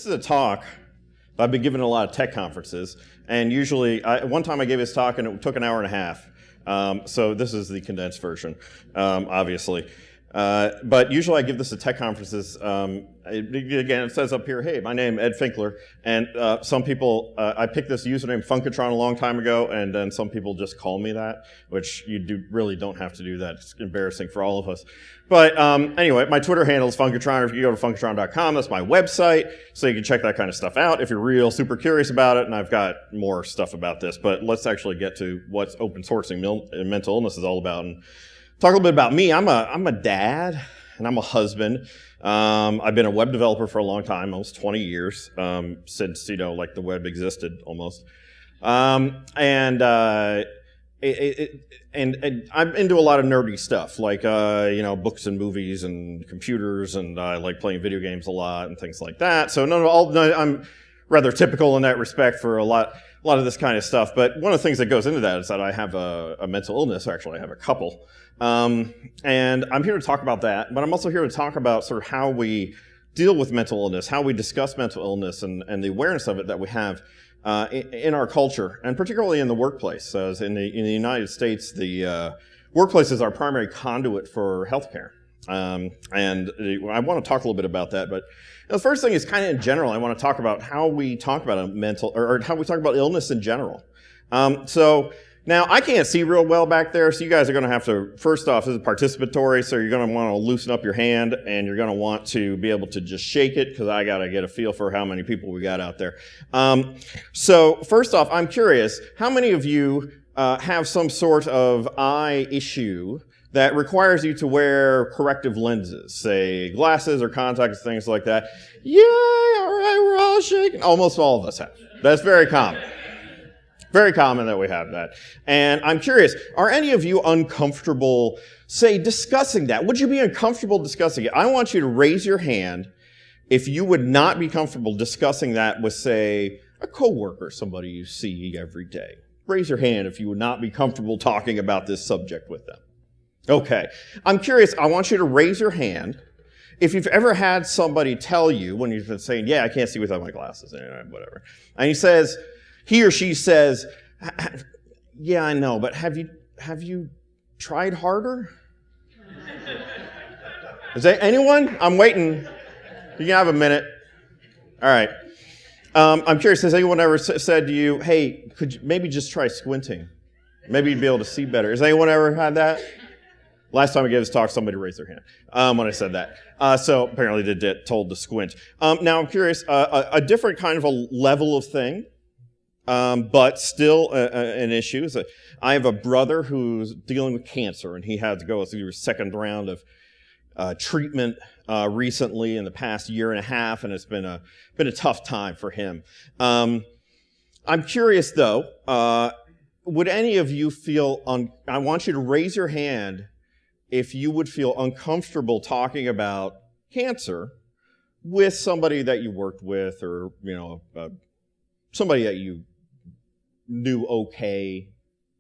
This is a talk I've been giving at a lot of tech conferences, and usually, one time I gave this talk and it took an hour and a half. So this is the condensed version, obviously. But usually I give this at tech conferences. Again, it says up here, hey, my name is Ed Finkler, and some people, I picked this username Funkatron a long time ago, and then some people just call me that, which you really don't have to do that. It's embarrassing for all of us. But anyway, my Twitter handle is Funkatron. If you go to funkatron.com, that's my website, so you can check that kind of stuff out if you're real super curious about it, and I've got more stuff about this. But let's actually get to what open sourcing mental illness is all about. And talk a little bit about me. I'm a dad, and I'm a husband. I've been a web developer for a long time, almost 20 years, since, like the web existed almost. And I'm into a lot of nerdy stuff, like, books and movies and computers, and I like playing video games a lot and things like that. So I'm rather typical in that respect for a lot of this kind of stuff. But one of the things that goes into that is that I have a mental illness. Actually, I have a couple. And I'm here to talk about that, but I'm also here to talk about sort of how we deal with mental illness, how we discuss mental illness, and the awareness of it that we have in our culture, and particularly in the workplace. As in the United States, the workplace is our primary conduit for healthcare. And I want to talk a little bit about that, but the first thing is kind of in general, I want to talk about how we talk about or how we talk about illness in general. So now, I can't see real well back there, so you guys are going to have to, first off, this is participatory, so you're going to want to loosen up your hand, and you're going to want to be able to just shake it, because I got to get a feel for how many people we got out there. So first off, I'm curious, how many of you have some sort of eye issue that requires you to wear corrective lenses, say glasses or contacts, things like that? Yay, all right, we're all shaking. Almost all of us have. That's very common. Very common that we have that. And I'm curious, are any of you uncomfortable, say, discussing that? Would you be uncomfortable discussing it? I want you to raise your hand if you would not be comfortable discussing that with, say, a coworker, somebody you see every day. Raise your hand if you would not be comfortable talking about this subject with them. Okay. I'm curious, I want you to raise your hand if you've ever had somebody tell you, when you've been saying, yeah, I can't see without my glasses, whatever, and he or she says, yeah, I know, but have you tried harder? Is there anyone? I'm waiting. You can have a minute. All right. I'm curious, has anyone ever said to you, hey, could you maybe just try squinting? Maybe you'd be able to see better. Has anyone ever had that? Last time I gave this talk, somebody raised their hand when I said that. So apparently they did told to squint. Now I'm curious, a different kind of a level of thing, but still an issue. I have a brother who's dealing with cancer, and he had to go through his second round of treatment recently in the past year and a half, and it's been a tough time for him. I'm curious, though, would any of you feel, I want you to raise your hand if you would feel uncomfortable talking about cancer with somebody that you worked with, or somebody that you knew okay.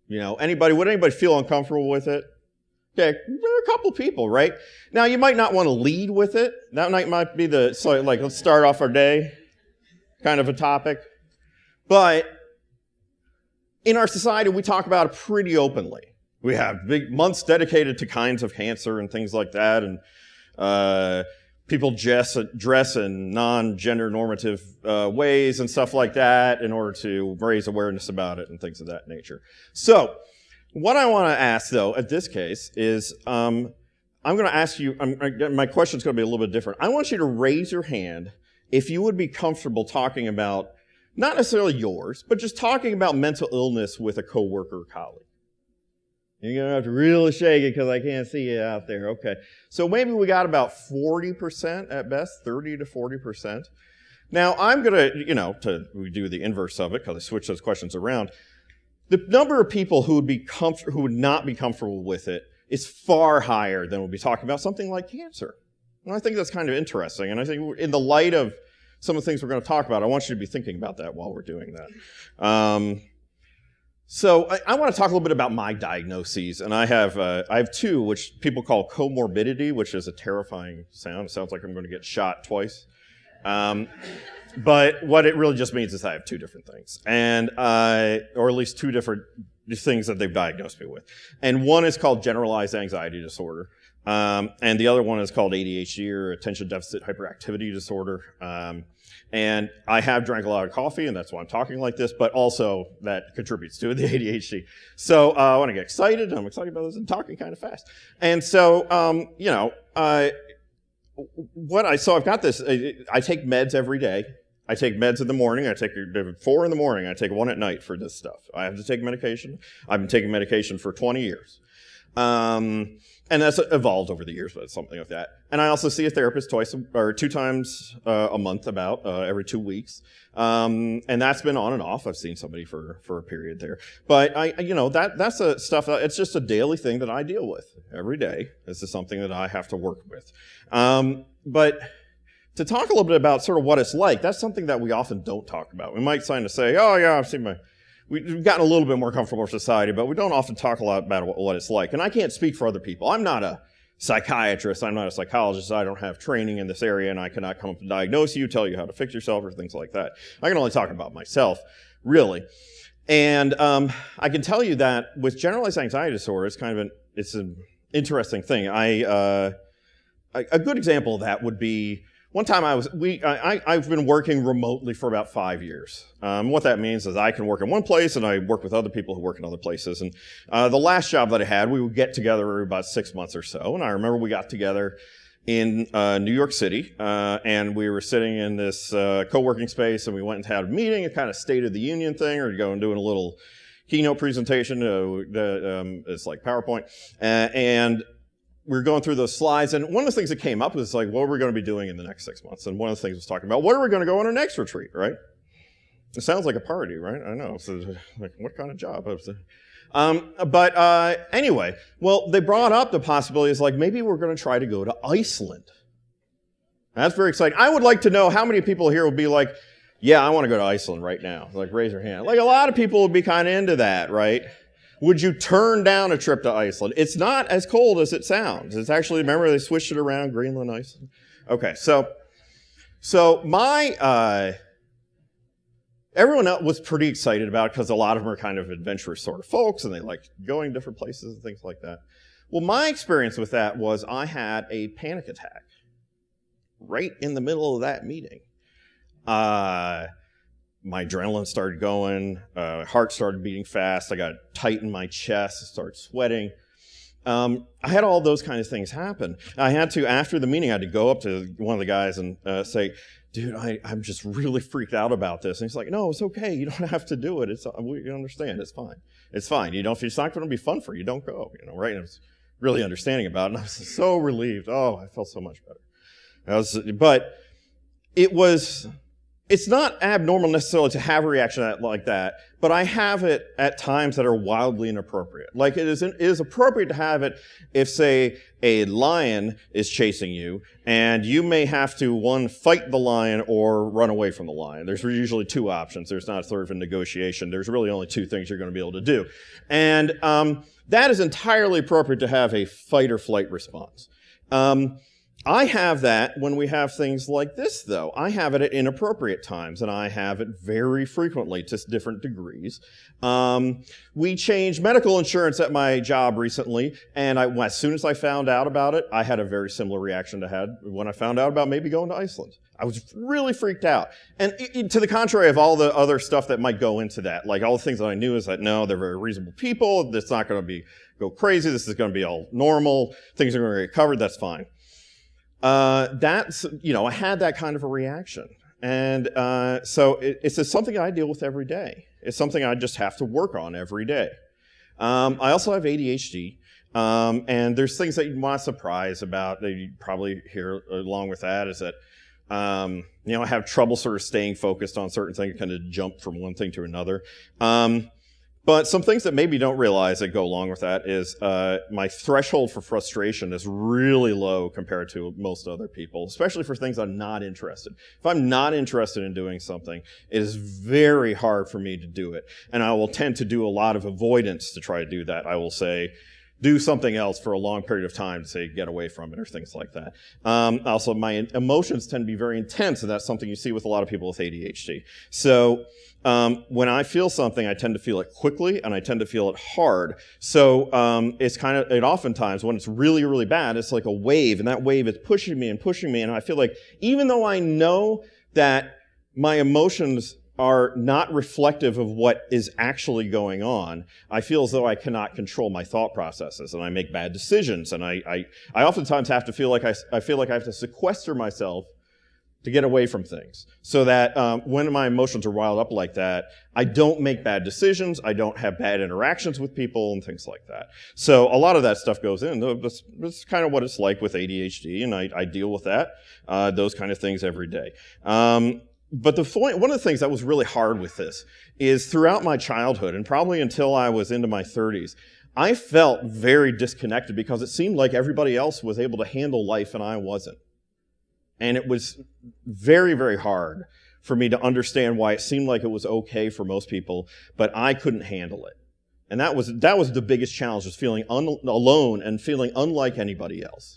Would anybody feel uncomfortable with it? Okay, there are a couple people, right? Now, you might not want to lead with it. That might be let's start off our day kind of a topic. But in our society, we talk about it pretty openly. We have big months dedicated to kinds of cancer and things like that, and people dress in non-gender normative ways and stuff like that in order to raise awareness about it and things of that nature. So, what I want to ask, though, at this case is, I'm going to ask you, my question's going to be a little bit different. I want you to raise your hand if you would be comfortable talking about, not necessarily yours, but just talking about mental illness with a coworker or colleague. You're going to have to really shake it because I can't see you out there. Okay. So maybe we got about 40% at best, 30 to 40%. Now, I'm going to, we do the inverse of it because I switch those questions around. The number of people who would not be comfortable with it is far higher than we'll be talking about something like cancer. And I think that's kind of interesting. And I think in the light of some of the things we're going to talk about, I want you to be thinking about that while we're doing that. So I want to talk a little bit about my diagnoses, and I have two, which people call comorbidity, which is a terrifying sound. It sounds like I'm going to get shot twice. But what it really just means is I have two different things, and or at least two different things that they've diagnosed me with. And one is called generalized anxiety disorder, and the other one is called ADHD, or attention deficit hyperactivity disorder. And I have drank a lot of coffee, and that's why I'm talking like this, but also that contributes to the ADHD. So I want to get excited. I'm excited about this and talking kind of fast. And so, so I've got this. I take meds every day. I take meds in the morning. I take 4 in the morning. I take 1 at night for this stuff. I have to take medication. I've been taking medication for 20 years. And that's evolved over the years, but it's something like that. And I also see a therapist 2 times a month, about every 2 weeks. And that's been on and off. I've seen somebody for a period there. But that's a stuff. It's just a daily thing that I deal with every day. This is something that I have to work with. But to talk a little bit about sort of what it's like, that's something that we often don't talk about. We might sign to say, oh yeah, I've seen we've gotten a little bit more comfortable with society, but we don't often talk a lot about what it's like. And I can't speak for other people. I'm not a psychiatrist. I'm not a psychologist. I don't have training in this area, and I cannot come up and diagnose you, tell you how to fix yourself, or things like that. I can only talk about myself, really. And I can tell you that with generalized anxiety disorder, it's an interesting thing. A good example of that would be, one time I've been working remotely for about 5 years. What that means is I can work in one place and I work with other people who work in other places. And the last job that I had, we would get together every about 6 months or so. And I remember we got together in New York City, and we were sitting in this co-working space, and we went and had a meeting, a kind of State of the Union thing, or going doing a little keynote presentation. It's like PowerPoint, and we were going through those slides, and one of the things that came up was like, what are we going to be doing in the next 6 months? And one of the things was talking about, what are we going to go on our next retreat, right? It sounds like a party, right? I know. So, like, what kind of job? Anyway, well, they brought up the possibilities, like maybe we're going to try to go to Iceland. That's very exciting. I would like to know how many people here would be like, yeah, I want to go to Iceland right now. Like, raise your hand. Like, a lot of people would be kind of into that, right? Would you turn down a trip to Iceland? It's not as cold as it sounds. It's actually, remember, they switched it around, Greenland, Iceland. Okay, so everyone else was pretty excited about it because a lot of them are kind of adventurous sort of folks, and they like going different places and things like that. Well, my experience with that was I had a panic attack right in the middle of that meeting. My adrenaline started going, heart started beating fast, I got tight in my chest, I started sweating. I had all those kind of things happen. I had to, after the meeting, I had to go up to one of the guys and say, dude, I'm just really freaked out about this. And he's like, no, it's okay, you don't have to do it. We understand, it's fine. It's fine. If it's not going to be fun for you, don't go, right? And I was really understanding about it, and I was so relieved. Oh, I felt so much better. But it's not abnormal necessarily to have a reaction like that, but I have it at times that are wildly inappropriate. Like it is appropriate to have it if, say, a lion is chasing you, and you may have to, one, fight the lion or run away from the lion. There's usually 2 options. There's not sort of a negotiation. There's really only 2 things you're going to be able to do. And that is entirely appropriate to have a fight or flight response. I have that when we have things like this, though. I have it at inappropriate times, and I have it very frequently to different degrees. We changed medical insurance at my job recently, and as soon as I found out about it, I had a very similar reaction to had when I found out about maybe going to Iceland. I was really freaked out. And to the contrary of all the other stuff that might go into that, like all the things that I knew is that, no, they're very reasonable people. It's not going to go crazy. This is going to be all normal. Things are going to get covered. That's fine. I had that kind of a reaction. And so it's just something I deal with every day. It's something I just have to work on every day. I also have ADHD, and there's things that you want to surprise about that you probably hear along with that is that, I have trouble sort of staying focused on certain things, kind of jump from one thing to another. But some things that maybe you don't realize that go along with that is my threshold for frustration is really low compared to most other people, especially for things I'm not interested. If I'm not interested in doing something, it is very hard for me to do it. And I will tend to do a lot of avoidance to try to do that. I will say, do something else for a long period of time to say get away from it or things like that. Also, my emotions tend to be very intense, and that's something you see with a lot of people with ADHD. So when I feel something, I tend to feel it quickly, and I tend to feel it hard. So it oftentimes, when it's really, really bad, it's like a wave, and that wave is pushing me, and I feel like even though I know that my emotions are not reflective of what is actually going on, I feel as though I cannot control my thought processes, and I make bad decisions, and I oftentimes have to feel like I feel like I have to sequester myself to get away from things, so that when my emotions are riled up like that, I don't make bad decisions, I don't have bad interactions with people, and things like that. So a lot of that stuff goes in. That's kind of what it's like with ADHD, and I deal with that, those kind of things every day. But one of the things that was really hard with this is throughout my childhood, and probably until I was into my 30s, I felt very disconnected because it seemed like everybody else was able to handle life and I wasn't. And it was very, very hard for me to understand why it seemed like it was okay for most people, but I couldn't handle it. And that was the biggest challenge, was feeling alone and feeling unlike anybody else.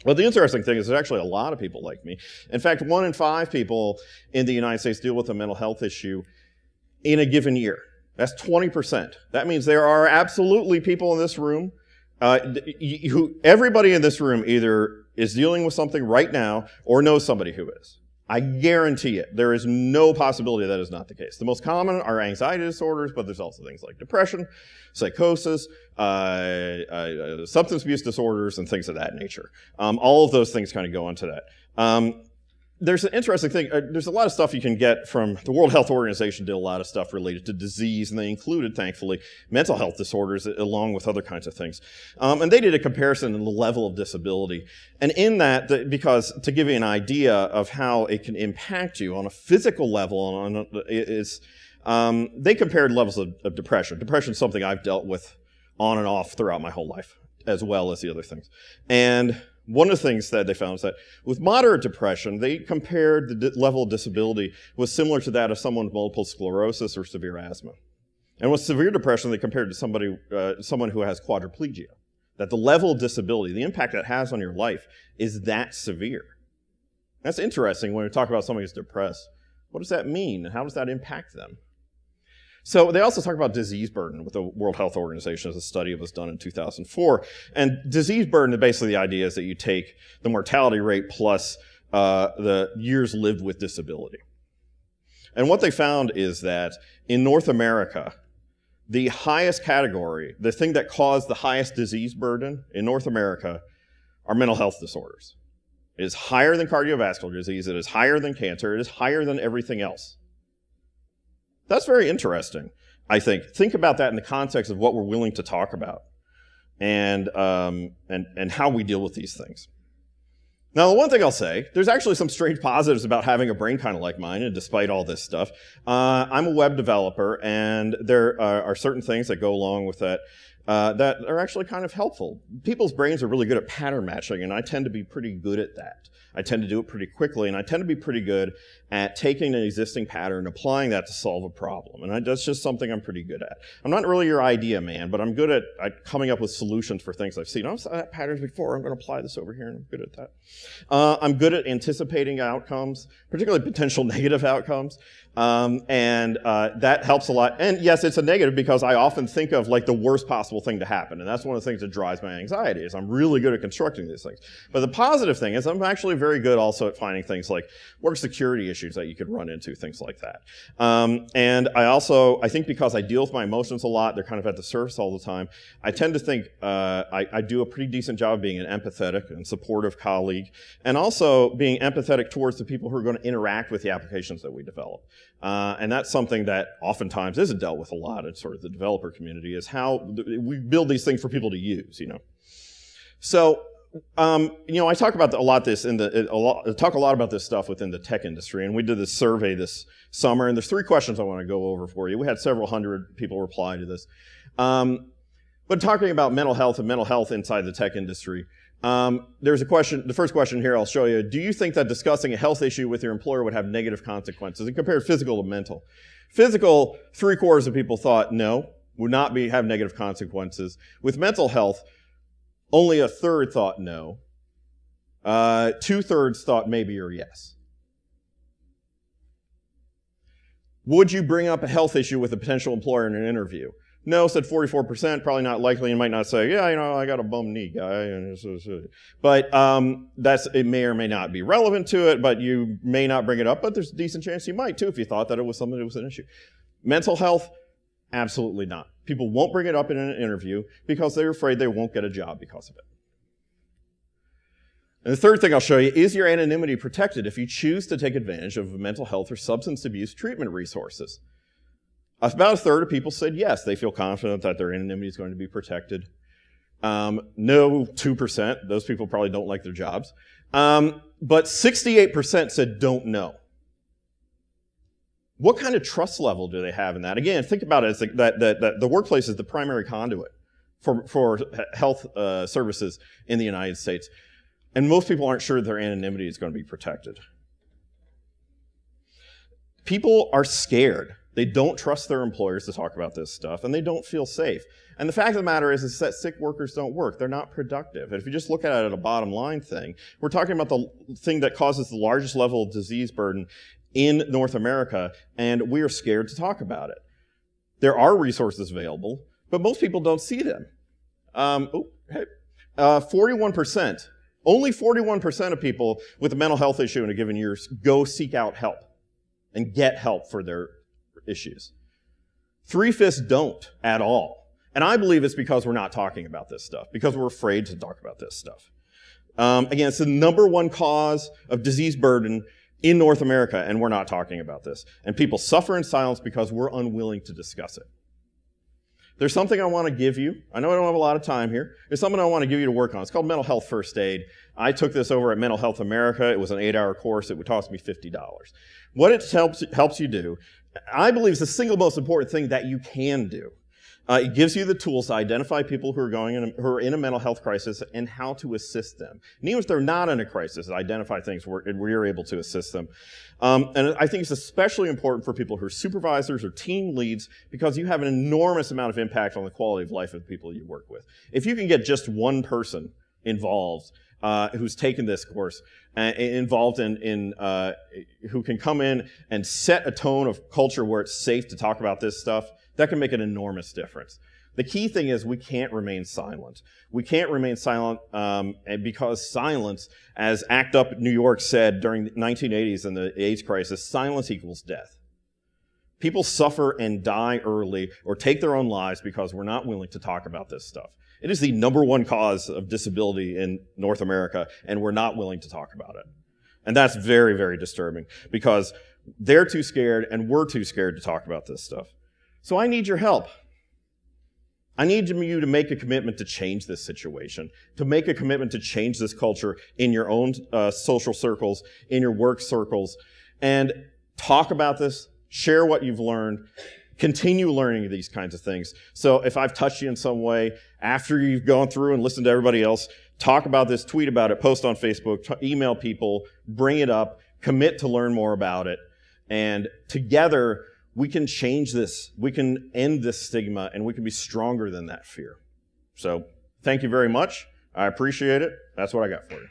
Well, the interesting thing is there's actually a lot of people like me. In fact, 1 in 5 people in the United States deal with a mental health issue in a given year. That's 20%. That means there are absolutely people in this room, everybody in this room either is dealing with something right now or knows somebody who is. I guarantee it. There is no possibility that is not the case. The most common are anxiety disorders, but there's also things like depression, psychosis, substance abuse disorders, and things of that nature. All of those things kind of go into that. There's an interesting thing. There's a lot of stuff you can get from the World Health Organization. Did a lot of stuff related to disease, and they included, thankfully, mental health disorders along with other kinds of things. And they did a comparison in the level of disability. And in that, because to give you an idea of how it can impact you on a physical level, they compared levels of depression. Depression is something I've dealt with on and off throughout my whole life, as well as the other things. And one of the things that they found is that with moderate depression, they compared the level of disability was similar to that of someone with multiple sclerosis or severe asthma. And with severe depression, they compared to someone who has quadriplegia. That the level of disability, the impact that has on your life, is that severe. That's interesting when we talk about somebody who's depressed. What does that mean, and how does that impact them? So they also talk about disease burden with the World Health Organization, as a study was done in 2004. And disease burden, basically the idea is that you take the mortality rate plus the years lived with disability. And what they found is that in North America, the highest category, the thing that caused the highest disease burden in North America, are mental health disorders. It is higher than cardiovascular disease, it is higher than cancer, it is higher than everything else. That's very interesting, I think. Think about that in the context of what we're willing to talk about and how we deal with these things. Now, the one thing I'll say, there's actually some strange positives about having a brain kind of like mine, and despite all this stuff. I'm a web developer, and there are certain things that go along with that that are actually kind of helpful. People's brains are really good at pattern matching, and I tend to be pretty good at that. I tend to do it pretty quickly, and I tend to be pretty good at taking an existing pattern and applying that to solve a problem. And that's just something I'm pretty good at. I'm not really your idea man, but I'm good at coming up with solutions for things I've seen. I've seen patterns before. I'm going to apply this over here, and I'm good at that. I'm good at anticipating outcomes, particularly potential negative outcomes. And that helps a lot. And yes, it's a negative because I often think of like the worst possible thing to happen. And that's one of the things that drives my anxiety, is I'm really good at constructing these things. But the positive thing is I'm actually very good also at finding things like work security issues that you could run into, things like that. And I think because I deal with my emotions a lot, they're kind of at the surface all the time, I tend to think I do a pretty decent job of being an empathetic and supportive colleague, and also being empathetic towards the people who are going to interact with the applications that we develop. And that's something that oftentimes isn't dealt with a lot in sort of the developer community, is how we build these things for people to use, you know. So, I talk about a lot about this stuff within the tech industry, and we did this survey this summer, and there's 3 questions I want to go over for you. We had several hundred people reply to this. But talking about mental health and mental health inside the tech industry, there's a question, the first question here I'll show you. Do you think that discussing a health issue with your employer would have negative consequences? And compare physical to mental. Physical, 3/4 of people thought no, would not have negative consequences. With mental health, only a third thought no. 2/3 thought maybe or yes. Would you bring up a health issue with a potential employer in an interview? No, said 44%, probably not likely, and might not say, yeah, I got a bum knee, guy. But it may or may not be relevant to it, but you may not bring it up, but there's a decent chance you might too if you thought that it was something that was an issue. Mental health, absolutely not. People won't bring it up in an interview because they're afraid they won't get a job because of it. And the third thing I'll show you is your anonymity protected if you choose to take advantage of mental health or substance abuse treatment resources. About a third of people said yes, they feel confident that their anonymity is going to be protected. No, 2%, those people probably don't like their jobs. But 68% said don't know. What kind of trust level do they have in that? Again, think about it as that the workplace is the primary conduit for health services in the United States. And most people aren't sure their anonymity is going to be protected. People are scared. They don't trust their employers to talk about this stuff, and they don't feel safe. And the fact of the matter is that sick workers don't work. They're not productive. And if you just look at it at a bottom line thing, we're talking about the thing that causes the largest level of disease burden in North America, and we are scared to talk about it. There are resources available, but most people don't see them. 41%, only 41% of people with a mental health issue in a given year go seek out help and get help for their issues. 3/5 don't at all. And I believe it's because we're not talking about this stuff, because we're afraid to talk about this stuff. Again, it's the #1 cause of disease burden in North America, and we're not talking about this. And people suffer in silence because we're unwilling to discuss it. There's something I want to give you. I know I don't have a lot of time here. There's something I want to give you to work on. It's called Mental Health First Aid. I took this over at Mental Health America. It was an 8-hour course. It would cost me $50. What it helps you do, I believe, is the single most important thing that you can do. It gives you the tools to identify people who are in a mental health crisis and how to assist them. And even if they're not in a crisis, identify things where we're able to assist them. And I think it's especially important for people who are supervisors or team leads because you have an enormous amount of impact on the quality of life of the people you work with. If you can get just one person involved who's taken this course, involved in who can come in and set a tone of culture where it's safe to talk about this stuff, that can make an enormous difference. The key thing is we can't remain silent. We can't remain silent because silence, as ACT UP New York said during the 1980s and the AIDS crisis, silence equals death. People suffer and die early or take their own lives because we're not willing to talk about this stuff. It is the #1 cause of disability in North America, and we're not willing to talk about it. And that's very, very disturbing because they're too scared and we're too scared to talk about this stuff. So I need your help. I need you to make a commitment to change this situation, to make a commitment to change this culture in your own social circles, in your work circles, and talk about this, share what you've learned, continue learning these kinds of things. So if I've touched you in some way, after you've gone through and listened to everybody else, talk about this, tweet about it, post on Facebook, email people, bring it up, commit to learn more about it, and together we can change this, we can end this stigma, and we can be stronger than that fear. So thank you very much. I appreciate it. That's what I got for you.